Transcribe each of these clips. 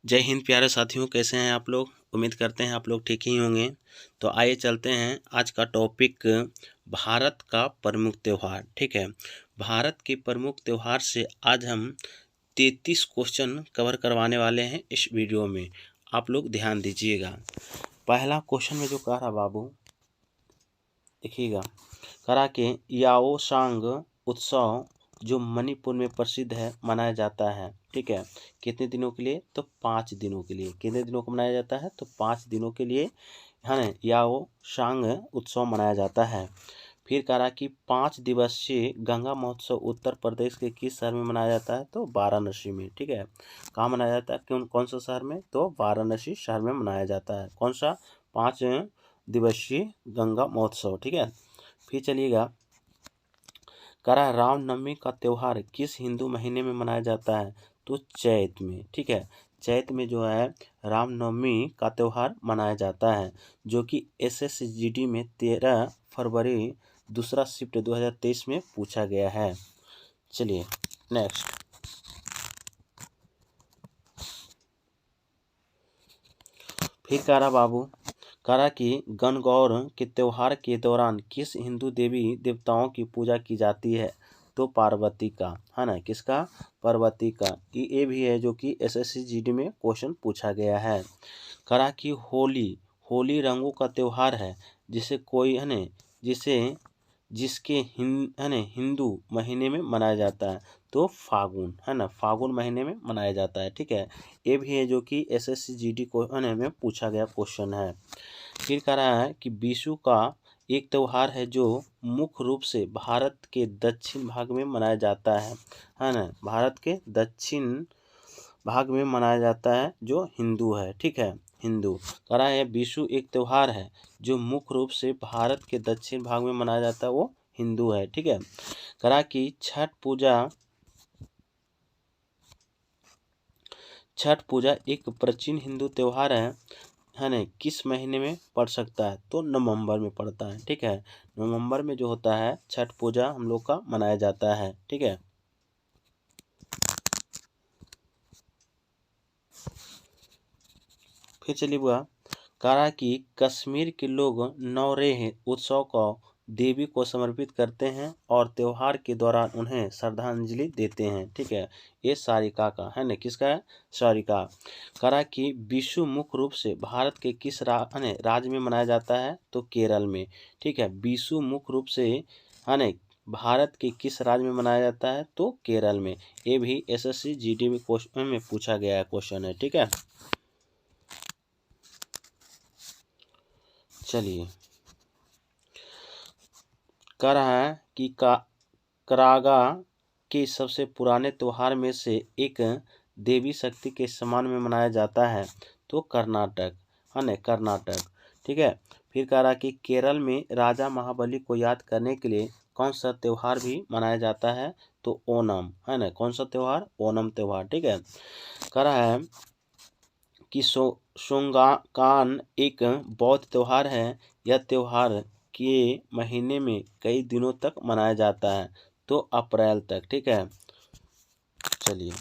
जय हिंद प्यारे साथियों, कैसे हैं आप लोग। उम्मीद करते हैं आप लोग ठीक ही होंगे। तो आइए चलते हैं। आज का टॉपिक भारत का प्रमुख त्यौहार। ठीक है, भारत के प्रमुख त्यौहार से आज हम 33 क्वेश्चन कवर करवाने वाले हैं इस वीडियो में। आप लोग ध्यान दीजिएगा। पहला क्वेश्चन में जो कह रहा बाबू देखिएगा, करा के याओसांग उत्सव जो मणिपुर में प्रसिद्ध है मनाया जाता है। ठीक है, कितने दिनों के लिए? तो 5 दिनों के लिए। कितने दिनों को मनाया जाता है? तो 5 दिनों के लिए है ना याओसांग उत्सव मनाया जाता है। फिर करा कि 5 दिवसीय गंगा महोत्सव उत्तर प्रदेश के किस शहर में मनाया जाता है? तो वाराणसी में। ठीक है, कहाँ मनाया जाता है? कौन सा शहर में? तो वाराणसी शहर में मनाया जाता है। कौन सा? 5 दिवसीय गंगा महोत्सव। ठीक है, फिर चलिएगा, करा रामनवमी का त्यौहार किस हिंदू महीने में मनाया जाता है? तो चैत में। ठीक है, चैत में जो है रामनवमी का त्यौहार मनाया जाता है, जो कि SSGD में 13 फरवरी दूसरा शिफ्ट 2023 में पूछा गया है। चलिए नेक्स्ट, फिर करा बाबू, करा कि गणगौर के त्यौहार के दौरान किस हिंदू देवी देवताओं की पूजा की जाती है? तो पार्वती का, है ना। किसका? पार्वती का। ये भी है जो कि SSGD में क्वेश्चन पूछा गया है। करा कि होली रंगों का त्यौहार है, जिसे कोई है ना जिसके हिंदू महीने में मनाया जाता है। तो फागुन, है ना, फागुन महीने में मनाया जाता है। ठीक है, ये भी है जो कि SSGD को में पूछा गया क्वेश्चन है। फिर कह रहा है कि विशु का एक त्यौहार है जो मुख्य रूप से भारत के दक्षिण भाग में मनाया जाता है ना। भारत के दक्षिण भाग में मनाया जाता है, जो हिंदू है। ठीक है, हिंदू। कह रहा है विशु एक त्यौहार है जो मुख्य रूप से भारत के दक्षिण भाग में मनाया जाता है, वो हिंदू है। ठीक है, कह रहा कि छठ पूजा एक प्राचीन हिंदू त्यौहार है ना, किस महीने में पड़ सकता है? तो नवंबर में पड़ता है। ठीक है, नवंबर में जो होता है छठ पूजा हम लोग का मनाया जाता है। ठीक है, फिर चलिए बुआ, कहा कि कश्मीर के लोग नौरेह उत्सव को देवी को समर्पित करते हैं और त्यौहार के दौरान उन्हें श्रद्धांजलि देते हैं। ठीक है, ये सारिका का है ना। किसका है? सारिका। करा कि विशु मुख्य रूप से भारत के किस राज्य में मनाया जाता है? तो केरल में। ठीक है, विशु मुख्य रूप से है ना भारत के किस राज्य में मनाया जाता है? तो केरल में। ये भी SSGD में क्वेश्चन में पूछा गया क्वेश्चन है। ठीक है, चलिए, कह रहा है कि करागा के सबसे पुराने त्योहार में से एक देवी शक्ति के समान में मनाया जाता है। तो कर्नाटक, है ना, कर्नाटक। ठीक है, फिर कह रहा कि केरल में राजा महाबली को याद करने के लिए कौन सा त्यौहार भी मनाया जाता है? तो ओणम, है ना। कौन सा त्यौहार? ओणम त्यौहार। ठीक है, कह रहा है कि सोंगाकान एक बौद्ध त्यौहार है। यह त्यौहार के महीने में कई दिनों तक मनाया जाता है, तो अप्रैल तक। ठीक है, चलिए,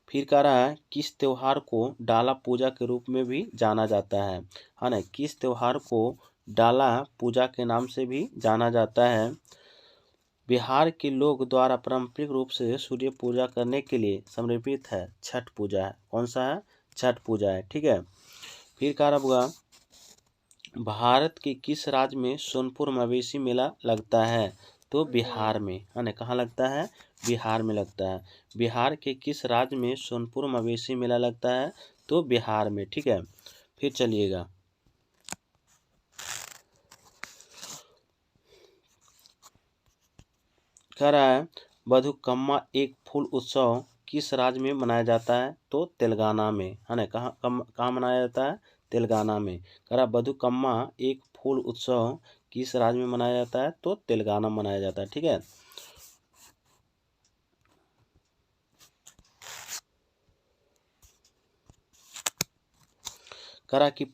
फिर कह रहा है किस त्यौहार को डाला पूजा के रूप में भी जाना जाता है ना। किस त्यौहार को डाला पूजा के नाम से भी जाना जाता है? बिहार के लोग द्वारा पारंपरिक रूप से सूर्य पूजा करने के लिए समर्पित है छठ पूजा है। कौन सा है? छठ पूजा है। ठीक है, फिर कह रहा होगा भारत के किस राज्य में सोनपुर मवेशी मेला लगता है? तो बिहार में, है ना। कहाँ लगता है? बिहार में लगता है। बिहार के किस राज्य में सोनपुर मवेशी मेला लगता है? तो बिहार में। ठीक है, फिर चलिएगा, कह रहा है बथुकम्मा एक फूल उत्सव किस राज्य में मनाया जाता है? तो तेलंगाना में, है ना। कहाँ मनाया जाता है? तेलंगाना में। कह रहा बथुकम्मा एक फूल उत्सव किस राज्य में मनाया जाता है? तो तेलंगाना में मनाया जाता है। ठीक है, कह रहा कि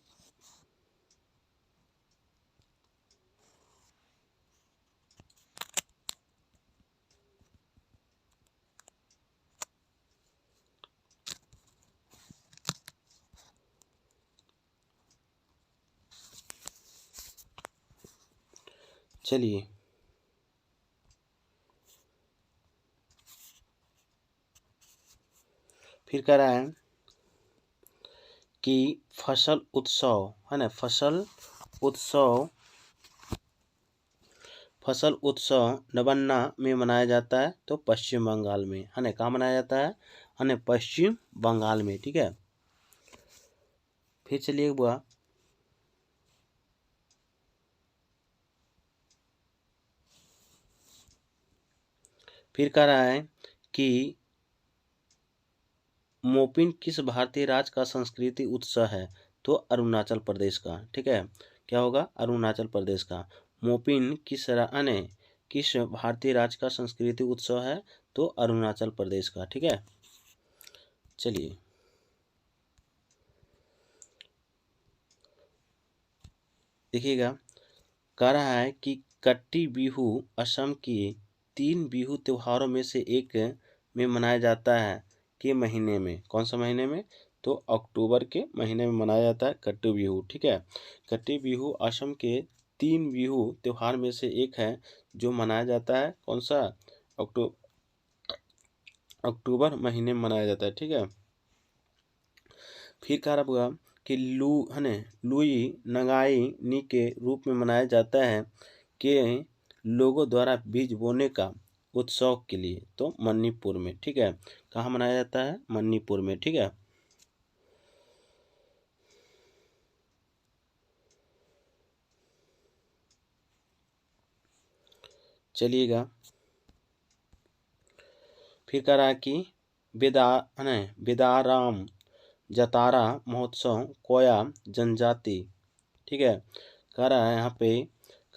चलिए फिर कह रहा है कि फसल उत्सव है ना, फसल उत्सव नवन्ना में मनाया जाता है तो पश्चिम बंगाल में, है ना। कहाँ मनाया जाता है ना, पश्चिम बंगाल में, ठीक है। फिर चलिए बुआ, फिर कह रहा है कि मोपिन किस भारतीय राज्य का संस्कृति उत्सव है तो अरुणाचल प्रदेश का, ठीक है। क्या होगा, अरुणाचल प्रदेश का। मोपिन किस भारतीय राज्य का संस्कृति उत्सव है तो अरुणाचल प्रदेश का, ठीक है। चलिए देखिएगा, कह रहा है कि कट्टी बिहू असम की 3 बिहू त्योहारों में से एक में मनाया जाता है के महीने में, कौन सा महीने में, तो अक्टूबर के महीने में मनाया जाता है कट्टी बिहू, ठीक है। कट्टी बिहू असम के 3 बिहू त्योहार में से एक है जो मनाया जाता है कौन सा, अक्टूबर महीने में मनाया जाता है, ठीक है। फिर कह रहा कि लुई नगाई नी के रूप में मनाया जाता है कि लोगों द्वारा बीज बोने का उत्सव के लिए तो मणिपुर में, ठीक है। कहाँ मनाया जाता है, मणिपुर में, ठीक है। चलिएगा फिर कह रहा है कि बेदाराम जतारा महोत्सव कोया जनजाति, ठीक है। कह रहा है यहाँ पे,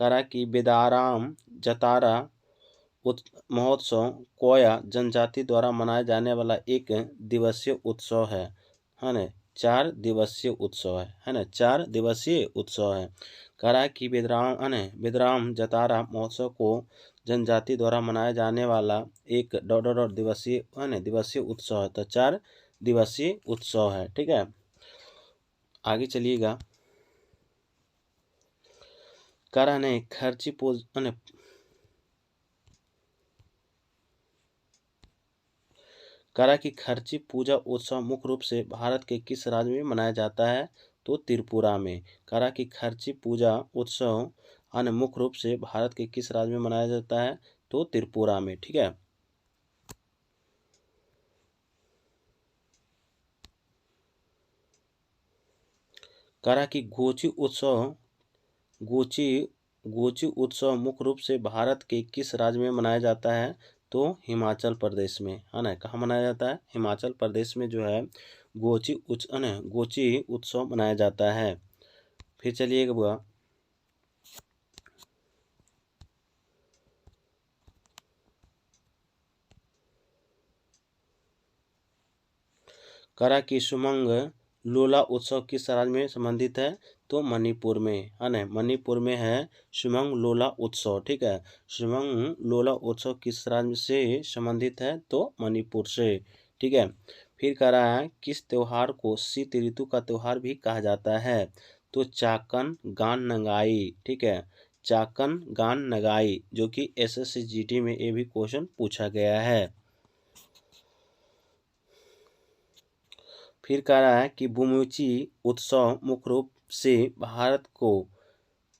कह रहा है कि बेदाराम जतारा महोत्सव कोया जनजाति द्वारा मनाया जाने वाला एक दिवसीय उत्सव है ना, 4 दिवसीय उत्सव है ना, 4 दिवसीय उत्सव है। कह रहा है कि बेदराम जतारा महोत्सव को जनजाति द्वारा मनाया जाने वाला एक दिवसीय है ना, दिवसीय उत्सव है, तो 4 दिवसीय उत्सव है, ठीक है। आगे चलिएगा, कह रहा है खर्ची पूज करा कि खर्ची पूजा उत्सव मुख्य रूप से भारत के किस राज्य में मनाया जाता है तो त्रिपुरा में। करा कि खर्ची पूजा उत्सव मुख्य रूप से भारत के किस राज्य में मनाया जाता है तो त्रिपुरा में, ठीक है। करा कि गोची उत्सव मुख्य रूप से भारत के किस राज्य में मनाया जाता है तो हिमाचल प्रदेश में, है ना। कहाँ मनाया जाता है, हिमाचल प्रदेश में जो है गोची उत्सव मनाया जाता है। फिर चलिएगा बुआ, करा कि सुमंग लोला उत्सव किस राज्य में संबंधित है तो मणिपुर में, है ना। मणिपुर में है सुमंग लोला उत्सव, ठीक है। सुमंग लोला उत्सव किस राज्य से संबंधित है तो मणिपुर से, ठीक है। फिर कह रहा है किस त्योहार को शीत ऋतु का त्योहार भी कहा जाता है तो चाकन गान नगाई, ठीक है। चाकन गान नगाई, जो कि SSC GT में ये भी क्वेश्चन पूछा गया है। फिर कह रहा है कि बुमुची उत्सव मुख्य रूप से भारत को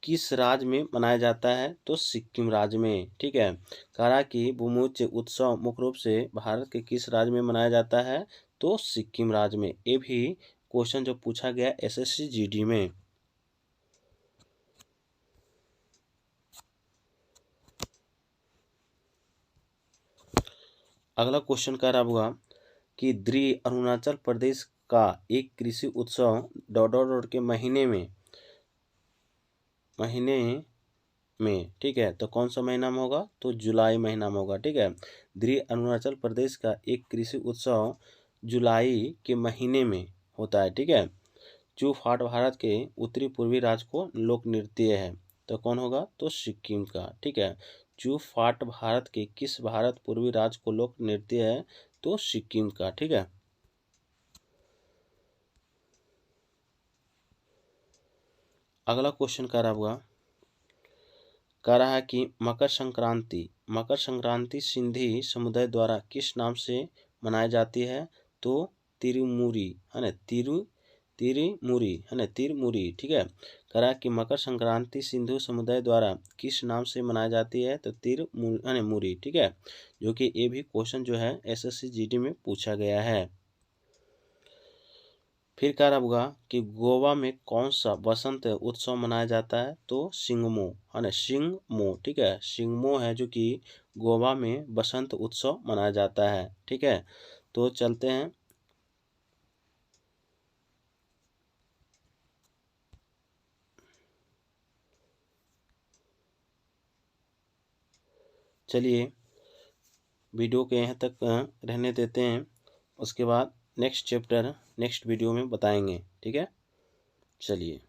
किस राज्य में मनाया जाता है तो सिक्किम राज्य में, ठीक है। कह रहा कि बुमुची उत्सव मुख्य रूप से भारत के किस राज्य में मनाया जाता है तो सिक्किम राज्य में। ये भी क्वेश्चन जो पूछा गया SSC GD में। अगला क्वेश्चन कह रहा हुआ कि अरुणाचल प्रदेश का एक कृषि उत्सव के महीने में, ठीक है। तो कौन सा महीना में होगा तो जुलाई महीना में होगा, ठीक है। अरुणाचल प्रदेश का एक कृषि उत्सव जुलाई के महीने में होता है, ठीक है। चू फाट भारत के उत्तरी पूर्वी राज्य को लोक नृत्य है तो कौन होगा तो सिक्किम का, ठीक है। चू फाट भारत के किस भारत पूर्वी राज्य को लोक नृत्य है तो सिक्किम का, ठीक है। अगला क्वेश्चन कह रहा हुआ कह रहा है कि मकर संक्रांति सिंधी समुदाय द्वारा किस नाम से मनाई जाती है? तो तिरुमुरी है ना, तिरुमुरी है ना, तिरमुरी। ठीक है, कह रहा है कि मकर संक्रांति सिंधु समुदाय द्वारा किस नाम से मनाई जाती है? तो तिरमुरी। ठीक है, जो कि ये भी क्वेश्चन जो है SSC GD में पूछा गया है। फिर कह रहा होगा कि गोवा में कौन सा बसंत उत्सव मनाया जाता है? तो शिंगमो है ना, शिंगमो। ठीक है, शिंगमो है जो कि गोवा में बसंत उत्सव मनाया जाता है। ठीक है, तो चलते हैं। चलिए वीडियो के यहाँ तक रहने देते हैं, उसके बाद नेक्स्ट चैप्टर नेक्स्ट वीडियो में बताएंगे। ठीक है, चलिए।